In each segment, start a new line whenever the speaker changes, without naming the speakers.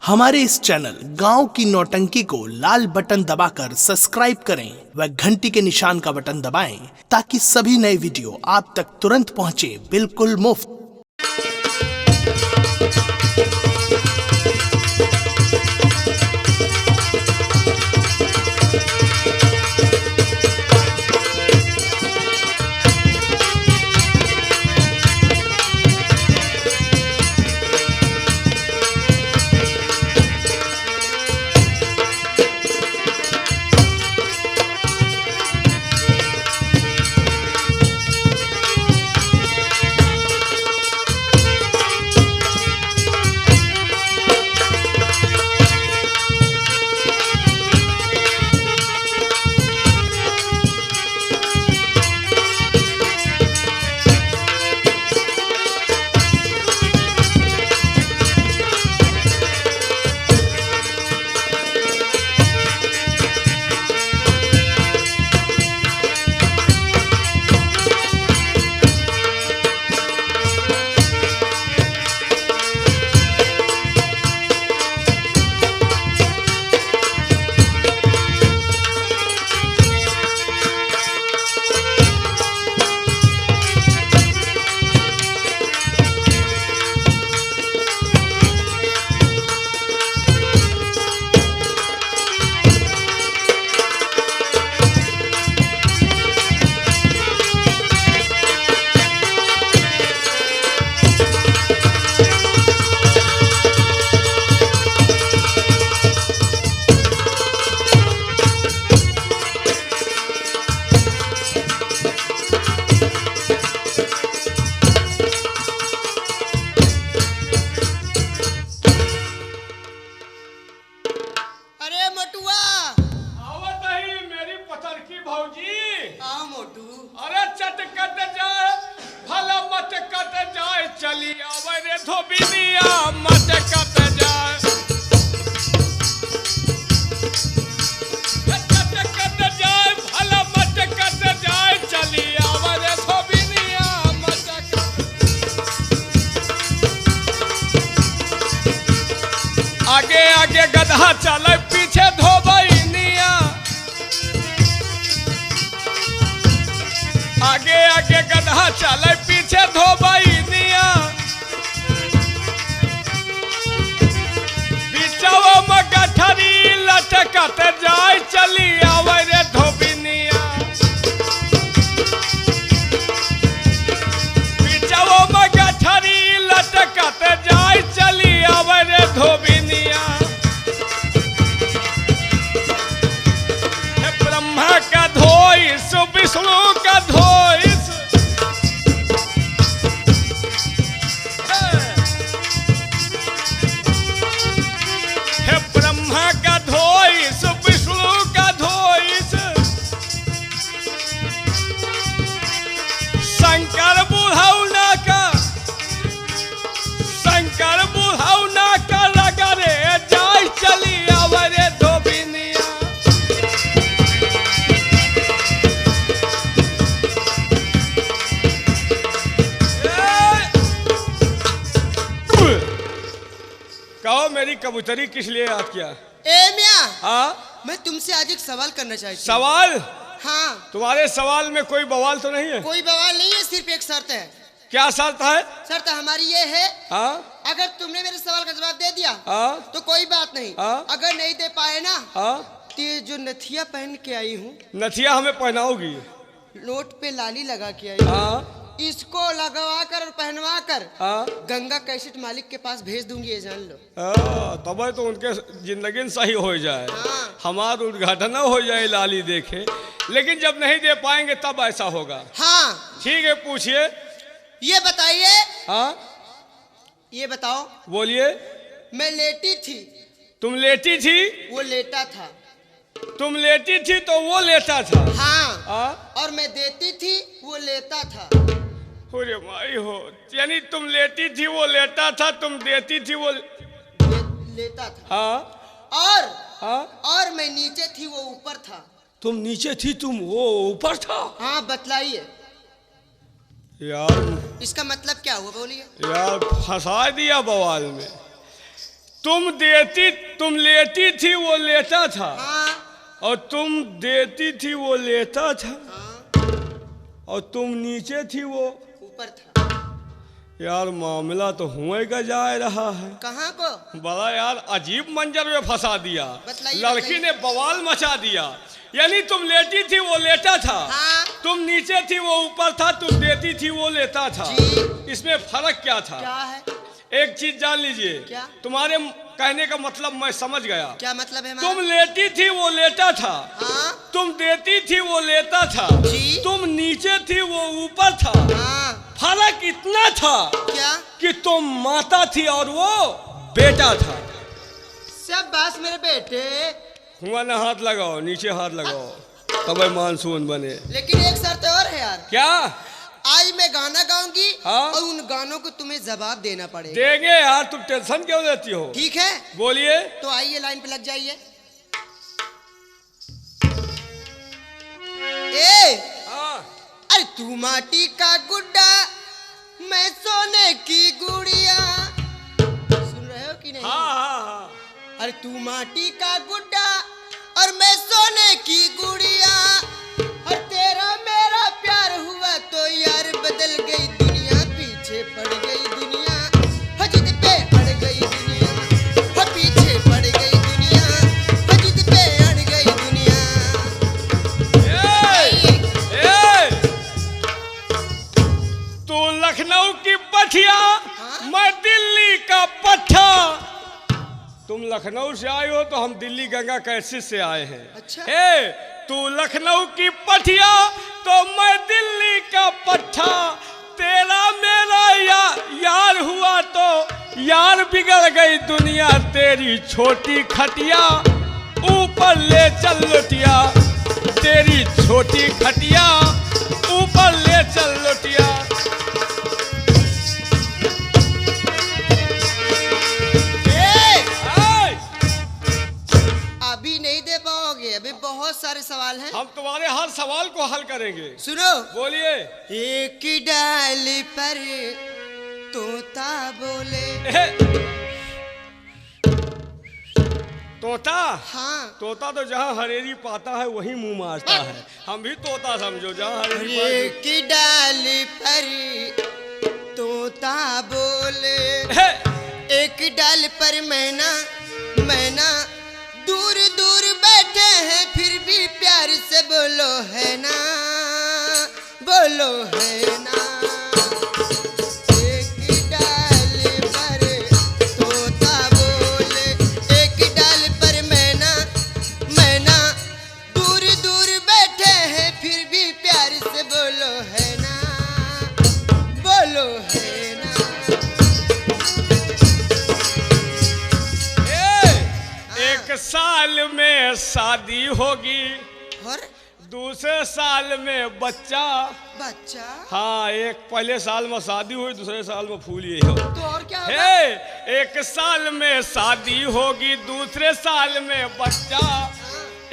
हमारे इस चैनल गांव की नौटंकी को लाल बटन दबाकर सब्सक्राइब करें व घंटी के निशान का बटन दबाएं ताकि सभी नए वीडियो आप तक तुरंत पहुंचे बिल्कुल मुफ्त।
आगे आगे गधा चले पीछे धोबैनिया, आगे आगे गधा चले पीछे धोबैनिया, बिचवा में गठरी लटकत जाए चली आवे रे धोबिनिया, बिचवा में गठरी लटकत जाए चली आवे रे धोबिनिया। विष्णु का धोइस हे ब्रह्मा का धोइस विष्णु का धोइस शंकर बुढ़ौना का लगा रे जाय चली आवे रे धोबिनिया। कहो मेरी कबूतरी किस लिए याद किया?
ए मियां,
हाँ
मैं तुमसे आज एक सवाल करना चाहती हूँ।
सवाल?
हाँ।
तुम्हारे सवाल में कोई बवाल तो नहीं है?
कोई बवाल नहीं है, सिर्फ एक शर्त है।
क्या शर्त है?
शर्त हमारी ये है,
हाँ?
अगर तुमने मेरे सवाल का जवाब दे दिया
हाँ?
तो कोई बात नहीं,
हाँ? अगर
नहीं दे पाए ना,
हाँ?
तो ये जो नथिया पहन के आई हूँ,
नथिया हमें पहनाओगी?
नोट पे लाली लगा के आई हूँ,
हाँ?
इसको लगवा कर और पहनवा कर
हाँ?
गंगा कैसेट मालिक के पास भेज दूंगी, ये जान लो।
तब तो उनके जिंदगी सही हो जाए,
हाँ।
हमारा उद्घाटन हो जाए लाली देखे। लेकिन जब नहीं दे पाएंगे तब ऐसा होगा।
हाँ
ठीक है, पूछिए।
ये बताइए।
हाँ?
ये बताओ।
बोलिए।
मैं लेटी थी,
तुम लेटी थी,
वो लेटा था।
तुम लेटी थी तो वो लेटा था।
हाँ। और मैं देती थी, वो लेता था।
अरे माई हो, यानी तुम लेटी थी वो लेटा था, तुम देती थी वो
लेता था।
हाँ।
और मैं नीचे थी, वो ऊपर था।
तुम नीचे थी, तुम वो ऊपर था।
हाँ बतलाइए
यार,
इसका मतलब क्या हुआ, बोलिए।
यार फंसा दिया बवाल में। तुम लेटी थी वो लेटा था,
हाँ
और तुम देती थी वो लेता था,
हाँ
और तुम नीचे थी वो।
ऊपर था।
यार मामला तो हुए का जा रहा है।
कहाँ को?
बड़ा यार अजीब मंजर में फंसा दिया।
बतलाइए,
लड़की ने बवाल मचा दिया। यानी तुम लेटी थी वो लेटा था,
हाँ।
तुम नीचे थी वो ऊपर था, तुम देती थी वो लेता था।
जी।
इसमें फर्क क्या था?
क्या है?
एक चीज जान लीजिए।
क्या?
तुम्हारे कहने का मतलब मैं समझ गया।
क्या मतलब है?
तुम लेटी थी वो लेटा था,
हाँ
तुम देती थी वो लेता था,
जी।
तुम नीचे थी वो ऊपर था।
हाँ।
फर्क इतना था
क्या?
कि तुम माता थी और वो बेटा था।
सब बास मेरे बेटे।
हुआ ना, हाथ लगाओ, नीचे हाथ लगाओ, तब मानसून बने।
लेकिन एक शर्त और है यार।
क्या?
आज मैं गाना गाऊंगी,
हाँ?
और उन गानों को तुम्हें जवाब देना पड़ेगा।
देंगे यार, तुम टेंशन क्यों लेती हो?
ठीक है?
बोलिए।
तो आइए लाइन पे लग जाइए।
हाँ।
अरे तू माटी का गुड्डा, मैं सोने की गुड़िया। सुन रहे हो कि नहीं?
हाँ।
अरे तू माटी का गुड्डा और मैं सोने की गुड़िया, और तेरा मेरा प्यार हुआ तो यार बदल गई दुनिया, पीछे पड़ गई दुनिया, हजिद पे अड़ गई दुनिया, हो पीछे पड़ गई दुनिया, हजिद पे अड़ गई दुनिया।
तू लखनऊ की पठिया,
हाँ?
मैं दिल्ली का पट्ठा। तुम लखनऊ से आए हो तो हम दिल्ली गंगा कैसे से आए हैं।
अच्छा।
तू लखनऊ की पठिया तो मैं दिल्ली का पट्ठा, तेरा मेरा यार हुआ तो यार बिगड़ गई दुनिया, तेरी छोटी खटिया ऊपर ले चल लोटिया, तेरी छोटी खटिया ऊपर ले चल लोटिया।
अभी नहीं दे पाओगे, अभी बहुत सारे सवाल हैं।
हम तुम्हारे हर सवाल को हल करेंगे।
सुनो।
बोलिए।
एक डाली पर तोता बोले।
तोता?
हाँ।
तोता तो जहाँ हरेरी पाता है वहीं मुंह मारता है। हम भी तोता समझो, जहाँ हरेरी पाता।
एक डाली पर तोता बोले, एक डाल पर मैना, मैना दूर दूर बैठे हैं फिर भी प्यार से बोलो है ना, बोलो है ना। एक डाल पर तोता बोले, एक डाल पर मैना, मैना दूर दूर बैठे हैं फिर भी प्यार से बोलो है ना, बोलो है ना।
एक साल में शादी होगी,
और
दूसरे साल में बच्चा।
बच्चा?
हाँ, एक पहले साल में शादी हुई, दूसरे साल में फूल ये हो।
तो और क्या होगा?
एक साल में शादी होगी, दूसरे साल में बच्चा,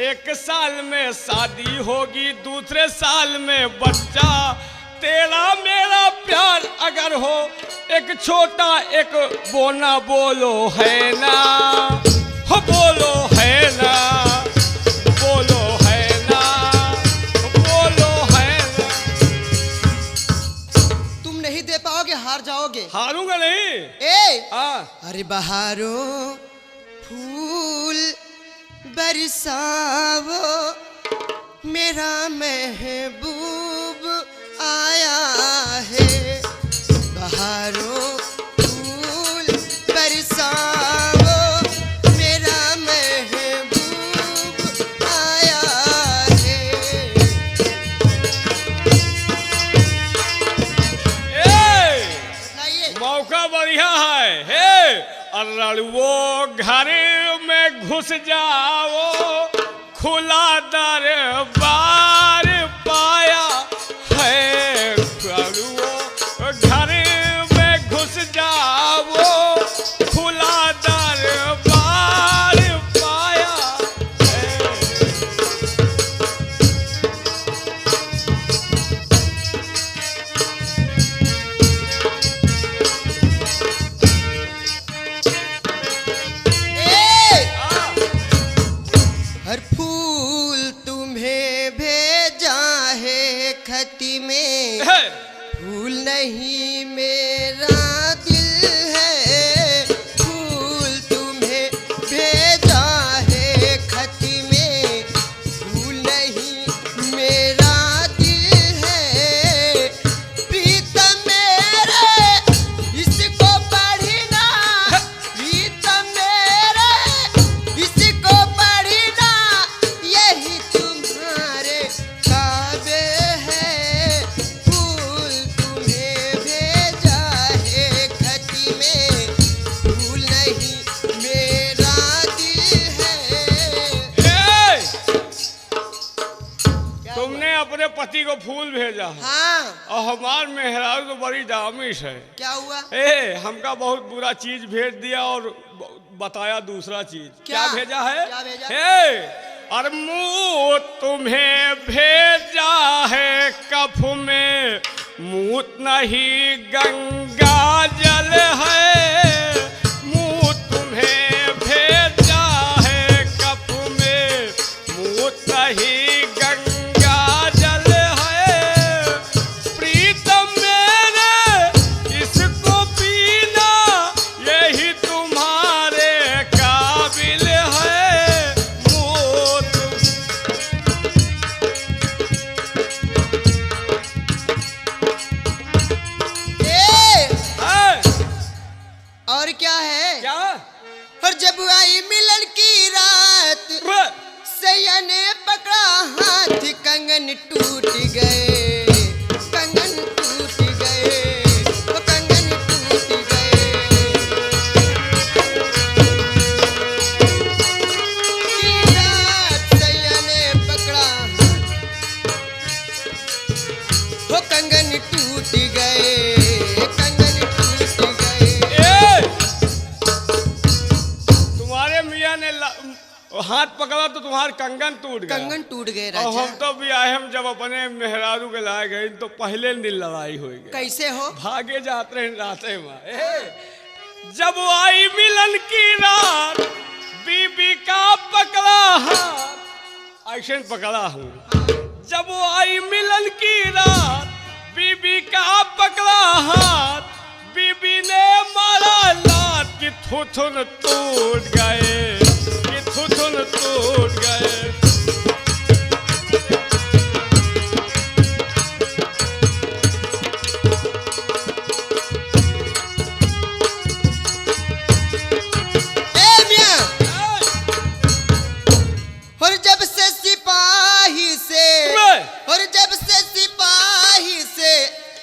एक साल में शादी होगी, दूसरे साल में बच्चा, तेरा मेरा प्यार अगर हो एक छोटा एक बोना, बोलो है ना, हो बोलो है ना, बोलो है ना, बोलो है ना।
तुम नहीं दे पाओगे, हार जाओगे।
हारूंगा नहीं।
अरे बहारों फूल बरसावो, मेरा महबूब आया है। बहारों फूल बरसावो, मेरा महबूब आया है।
मौका बढ़िया है। अरे वो घर में घुस जाओ, खुला दरबार पाया है। वो घर में घुस जाओ, खुला दरबार पाया है। पति को फूल भेजा है
हाँ
और हमार मेहरारू तो बड़ी दामिश है।
क्या हुआ?
हमका बहुत बुरा चीज भेज दिया और बताया दूसरा चीज। क्या भेजा है?
क्या भेजा?
और मुँह तुम्हें भेजा है कफ में, मूत नहीं गंगा जल है। मुँह तुम्हें भेजा है कफ में, मूत नहीं गंगा जल है। प्रीतम मेरे इसको पीना, यही तुम्हारे काबिल है। मूत
और क्या है?
क्या?
और जब आई मिलन की रात, सैया ने पकड़ा हाथ, कंगन टूट गए, कंगन टूट गए, वो कंगन टूट गए। की रात सैया ने पकड़ा, वो कंगन टूट गए, कंगन टूट गए।
तुम्हारे मियाँ ने हाथ पकड़ा तो तुम्हारे कंगन टूट गया।
कंगन टूट गए
और
राजा।
हम तो भी आए, हम जब अपने मेहरारू के लाए गए तो पहले दिन लड़ाई हो गई।
कैसे हो?
भागे जाते हैं राते में। जब आई मिलन की रात, बीबी का पकड़ा हाथ, ऐसे पकड़ा हूँ। जब आई मिलन की रात, बीबी का पकड़ा हाथ, बीबी ने मारा लात कि थुथुन टूट गए, कि थुथुन टूट गए।
ए मियां, और जब से सिपाही से, और जब से सिपाही से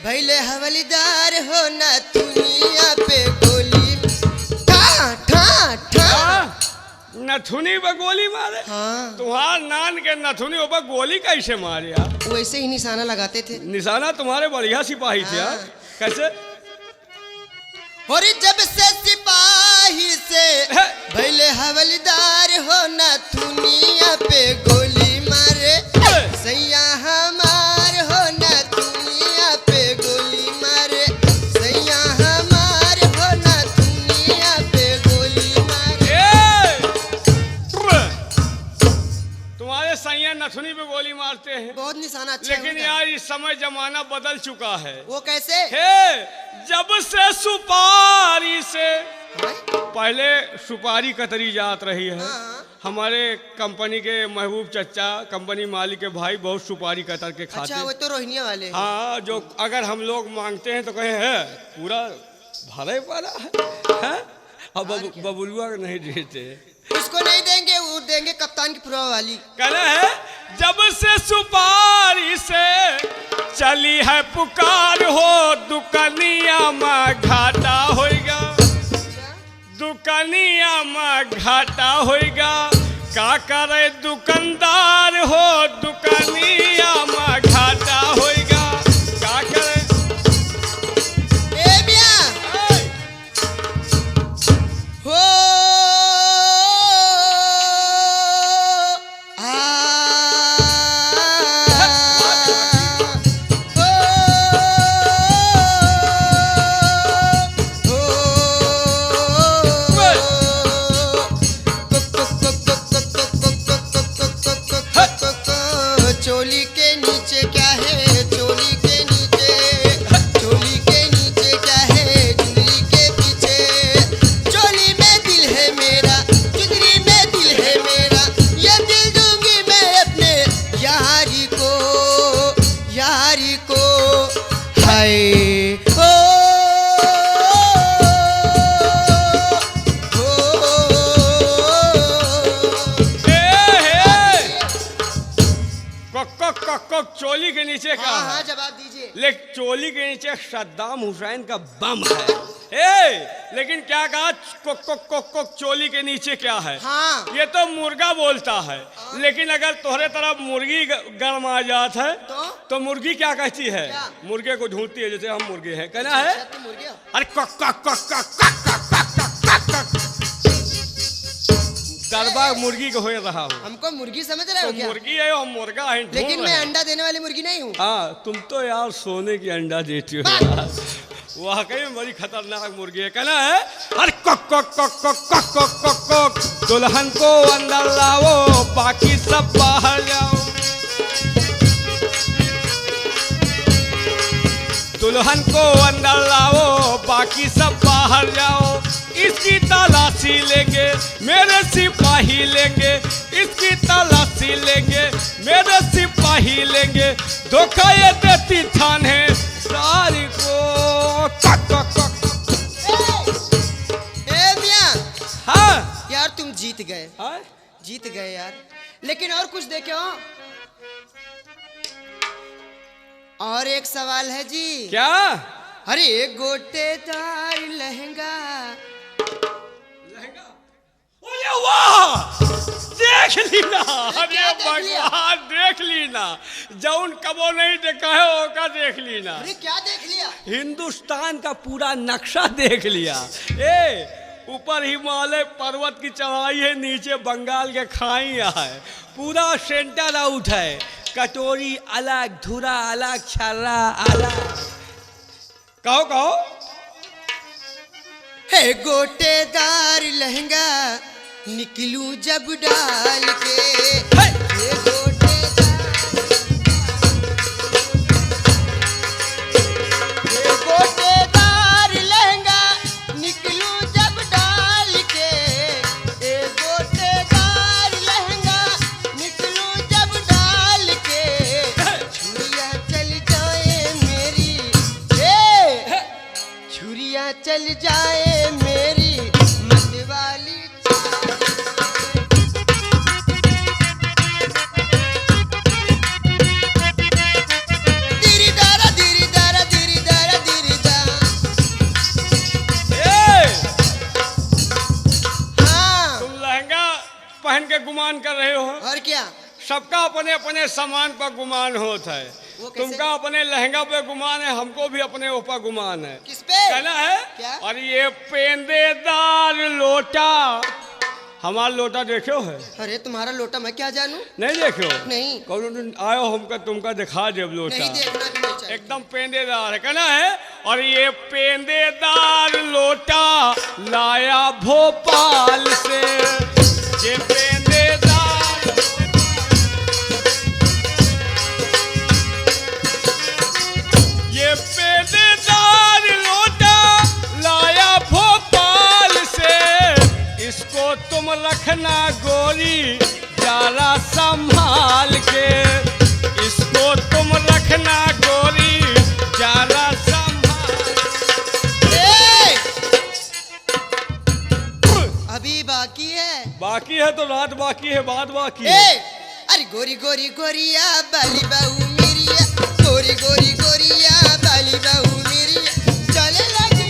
भैले हवलदार हो ना, दुनिया पे गोली ठा ठा ठा।
नथुनी पर गोली मारे?
हाँ,
तुम्हार नान के नथुनी पर गोली कैसे मारे यार?
वैसे ही निशाना लगाते थे।
निशाना तुम्हारे बढ़िया सिपाही थे यार। कैसे?
और जब से सिपाही से भैले हवलदार हो ना, दुनिया पे गोली मारे, सैया हमार हो ना, दुनिया पे गोली मारे, सैया हमार हो ना, दुनिया पे गोली मारे।
तुम्हारे सैया नथुनी पे गोली मारते हैं।
बहुत निशाना अच्छा
लेकिन
है
यार इस समय जमाना बदल चुका है।
वो कैसे?
जब से सुपारी से,
हाँ?
पहले सुपारी कतरी जात रही है।
हाँ।
हमारे कंपनी के महबूब चचा, कंपनी मालिक के भाई बहुत सुपारी कतर के खाते।
अच्छा, वो तो रोहिणिया वाले हैं।
हाँ, जो अगर हम लोग मांगते हैं तो कहें है पूरा भरे पड़ा है? अब बबुलुआ नहीं देते।
उसको नहीं देंगे, वो देंगे कप्तान की पुरवा वाली।
कहना है जब से सुपारी से चली है पुकार हो, दुकनिया में घाटा होएगा, दुकनिया में घाटा होएगा। का करे दुकानदार हो, दुकनिया में घाटा होएगा। का करे?
ए मियां, हो चोली के नीचे क्या है? चोली के नीचे, चोली के नीचे क्या है? चुंदरी के पीछे। चोली में दिल है मेरा, चुंदरी में दिल है मेरा, ये दिल दूंगी मैं अपने यारी को, यारी को। हाय हो
चोली के नीचे का?
हाँ हाँ, जवाब दीजिए।
लेकिन चोली के नीचे सद्दाम हुसैन का बम है। लेकिन क्या कहा? कोक कोक कोक कोक चोली के नीचे क्या है?
हाँ।
ये तो मुर्गा बोलता है। लेकिन अगर तोहरे तरफ मुर्गी गर्म आ जात है तो मुर्गी क्या कहती है?
क्या?
मुर्गे को ढूंढती है, जैसे हम मुर्गे हैं, कहना है
अच्छा, तुम मुर्गे हो?
अरे कोक कोक कोक कोक कोक कोक कोक कोक। दरबा मुर्गी को हो रहा हूँ।
हमको मुर्गी समझ रहे हो
तो
क्या?
मुर्गी है और मुर्गा है, ढूंढ
लेकिन
रहे
मैं
हैं।
अंडा देने वाली मुर्गी नहीं हूँ।
हाँ, तुम तो यार सोने की अंडा देती हो यार। वाकई में बड़ी खतरनाक मुर्गी है। कहना है अरे कोक कोक कोक कोक कोक कोक कोक कोक, दुल्हन को अंदर लाओ, बाकी सब बाहर जाओ। दुल्हन को अंदर लाओ, बाकी सब बाहर जाओ। इसकी तलाशी लेंगे मेरे सिपाही लेंगे, इसकी तलाशी लेंगे मेरे सिपाही लेंगे। धोखा ये देती थाने सारी को। कक कक कक।
ए मियां,
हाँ
यार तुम जीत गए,
हाँ?
जीत गए यार। लेकिन और कुछ देखे हो? और एक सवाल है जी।
क्या?
अरे एक गोटेदार लहंगा।
अरे वाह, देख ली ना। अरे
क्या देख लिया?
भगवान, देख ली ना। जौन कबो नहीं देखा है ओका देख ली ना।
अरे क्या देख लिया?
हिंदुस्तान का पूरा नक्शा देख लिया। ए, ऊपर हिमालय पर्वत की चढ़ाई है, नीचे बंगाल के खाइयाँ है, पूरा सेंटर आउट है। कटोरी अलग, धुरा अलग, छर्रा अलग। कहो कहो।
है गोटेदार लहंगा निकलूं जब डाल के।
हे!
ये गोटेदार लहंगा निकलूं जब डाल के। ये गोटेदार लहंगा निकलूं जब डाल के। छुरिया चल जाए मेरी, छुरिया चल जाए मेरी मतवाली चाल। धीरी दारा धीरी दारा धीरी दारा धीरी दा। हाँ,
तुम लहंगा पहन के गुमान कर रहे हो।
और क्या?
सबका अपने अपने सामान पर गुमान होता है।
वो कैसे?
तुमका अपने लहंगा पे गुमान है, हमको भी अपने ऊपर गुमान है।
किस पे?
कहना है
क्या?
और ये पेंदेदार लोटा, हमारा लोटा देखो है?
अरे तुम्हारा लोटा मैं क्या जानूं?
नहीं देखो?
नहीं।
कौन दिन आयो हमका तुमका दिखा देव लोटा।
नहीं देखना भी नहीं चाहिए।
एकदम पेंदेदार है। कहना है और ये पेंदेदार लोटा लाया भोपाल से। ये पेंदेदार, ये पेंदेदार लोटा लाया भोपाल से। इसको तुम रखना गोरी जरा संभाल के। इसको तुम रखना गोरी जरा संभाल।
ए! अभी बाकी है।
बाकी है तो रात बाकी है, बात बाकी है।
ए! अरे गोरी गोरी गोरिया बाली बाहू मेरिया, गोरी गोरी गोरिया बाली बाहू मेरिया चले लगी।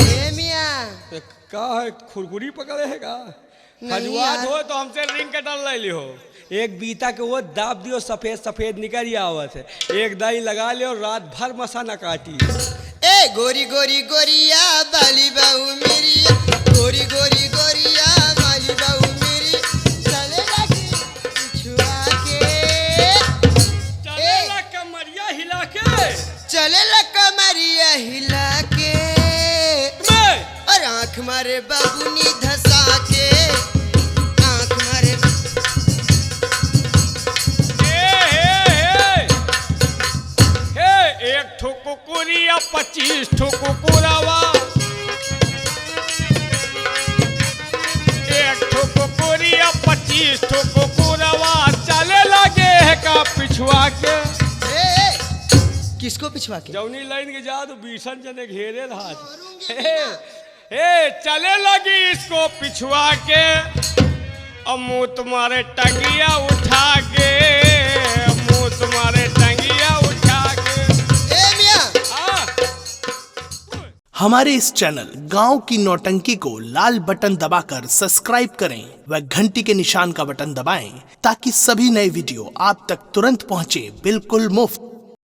ए मियां,
का है, खुरकुरी पकड़े है का?
नहीं
खजुआत
यार।
हो तो हमसे रिंग के डर ले लियो। एक बीता के वो दाब दियो, सफेद सफेद निकल आवत है। एक दाई लगा लियो, रात भर मसा न काटी।
ए गोरी गोरी गोरिया बाली बाहू मेरिया, गोरी गोरी गोरिया बाली बाहू मेरी चले लगी छुआ के।
चलेला कमरिया हिला के।
चले ला कमरिया हिला के।
मैं
और आँख मारे बाबूनी धसा के। आँख मारे
एक ठो कुकुरिया 25 ठो कुकुरावा। एक ठो कुकुरिया 25 ठो कुकुरावा चले लगे है का पिछुआ के।
किसको पिछवा के?
जौनी लाइन के जा तो बीसन जने घेरे रहा।
मारूंगी
चले लगी इसको पिछुआ के। अब मुँह तुम्हारे टंगिया उठा के, मुँह तुम्हारे टंगिया उठा के।
ए मियां,
हाँ।
हमारे इस चैनल गांव की नौटंकी को लाल बटन दबाकर सब्सक्राइब करें व घंटी के निशान का बटन दबाएं ताकि सभी नए वीडियो आप तक तुरंत पहुंचे बिल्कुल मुफ्त।